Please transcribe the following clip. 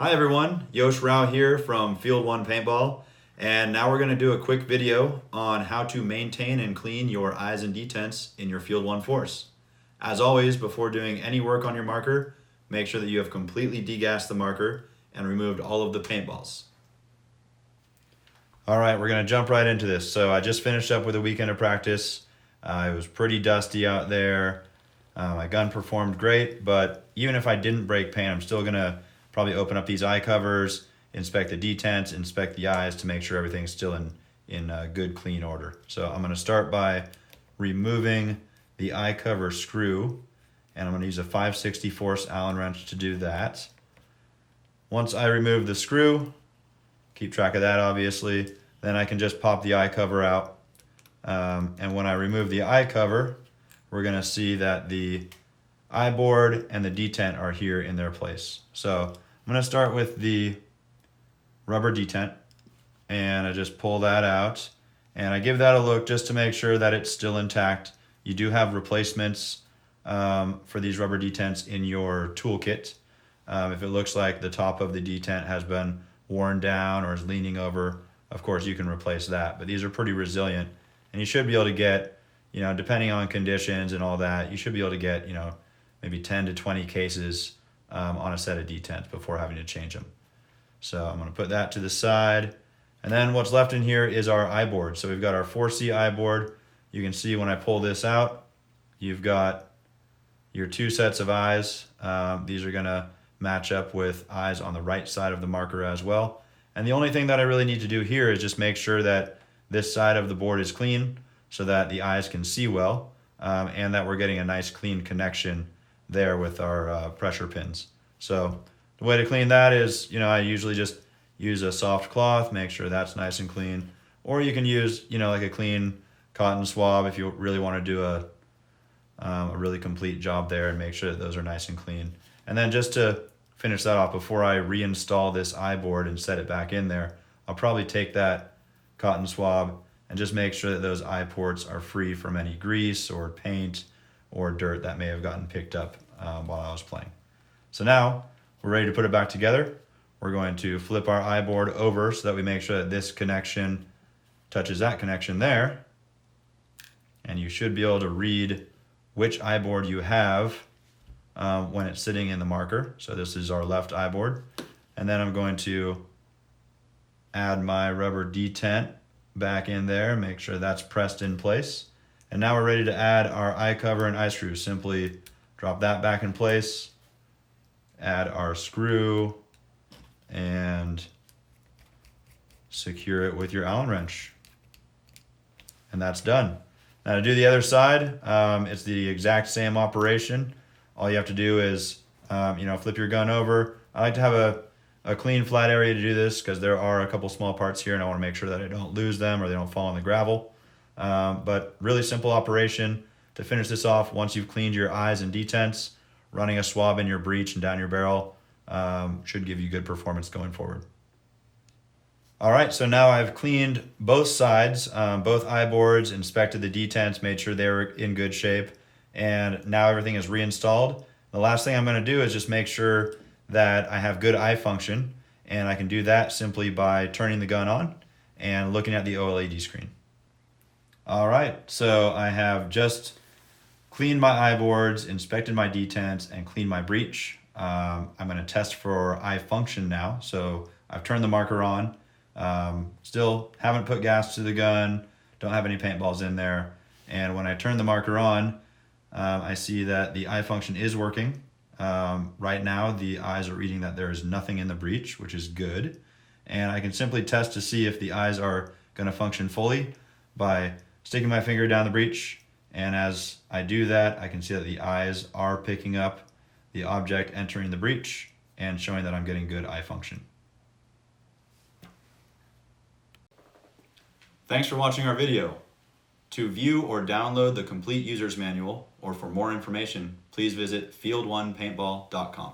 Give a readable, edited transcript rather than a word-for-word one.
Hi everyone, Yosh Rao here from Field 1 Paintball, and now we're going to do a quick video on how to maintain and clean your eyes and detents in your Field 1 force. As always, before doing any work on your marker, make sure that you have completely degassed the marker and removed all of the paintballs. Alright, we're going to jump right into this. So I just finished up with a weekend of practice. It was pretty dusty out there. My gun performed great, but even if I didn't break paint, I'm still going to probably open up these eye covers, inspect the detents, inspect the eyes to make sure everything's still in good, clean order. So I'm going to start by removing the eye cover screw, and I'm going to use a 5/64 Allen wrench to do that. Once I remove the screw, keep track of that obviously, then I can just pop the eye cover out. And when I remove the eye cover, we're going to see that the eye board and the detent are here in their place. So I'm going to start with the rubber detent, and I just pull that out and I give that a look just to make sure that it's still intact. You do have replacements for these rubber detents in your toolkit. If it looks like the top of the detent has been worn down or is leaning over, of course you can replace that, but these are pretty resilient and you should be able to get, depending on conditions and all that, you should be able to get, maybe 10 to 20 cases on a set of detents before having to change them. So I'm going to put that to the side. And then what's left in here is our eye board. So we've got our 4C eye board. You can see when I pull this out, you've got your two sets of eyes. These are going to match up with eyes on the right side of the marker as well. And the only thing that I really need to do here is just make sure that this side of the board is clean so that the eyes can see well, and that we're getting a nice clean connection there with our pressure pins. So the way to clean that is, I usually just use a soft cloth, make sure that's nice and clean. Or you can use, like a clean cotton swab if you really want to do a really complete job there and make sure that those are nice and clean. And then just to finish that off, before I reinstall this eye board and set it back in there, I'll probably take that cotton swab and just make sure that those eye ports are free from any grease or paint or dirt that may have gotten picked up while I was playing. So now we're ready to put it back together. We're going to flip our eye board over so that we make sure that this connection touches that connection there. And you should be able to read which eye board you have when it's sitting in the marker. So this is our left eye board. And then I'm going to add my rubber detent back in there, make sure that's pressed in place. And now we're ready to add our eye cover and eye screw. Simply drop that back in place, add our screw, and secure it with your Allen wrench. And that's done. Now to do the other side, it's the exact same operation. All you have to do is, flip your gun over. I like to have a clean flat area to do this because there are a couple small parts here and I want to make sure that I don't lose them or they don't fall in the gravel. But really simple operation. To finish this off, once you've cleaned your eyes and detents, running a swab in your breech and down your barrel should give you good performance going forward. All right, so now I've cleaned both sides, both eye boards, inspected the detents, made sure they were in good shape, and now everything is reinstalled. The last thing I'm going to do is just make sure that I have good eye function, and I can do that simply by turning the gun on and looking at the OLED screen. All right, so I have just cleaned my eye boards, inspected my detents, and cleaned my breech. I'm going to test for eye function now. So I've turned the marker on. Still haven't put gas to the gun, don't have any paintballs in there. And when I turn the marker on, I see that the eye function is working. Right now, the eyes are reading that there is nothing in the breech, which is good. And I can simply test to see if the eyes are going to function fully by sticking my finger down the breech. And as I do that, I can see that the eyes are picking up the object entering the breech and showing that I'm getting good eye function. Thanks for watching our video. To view or download the complete user's manual, or for more information, please visit field1paintball.com.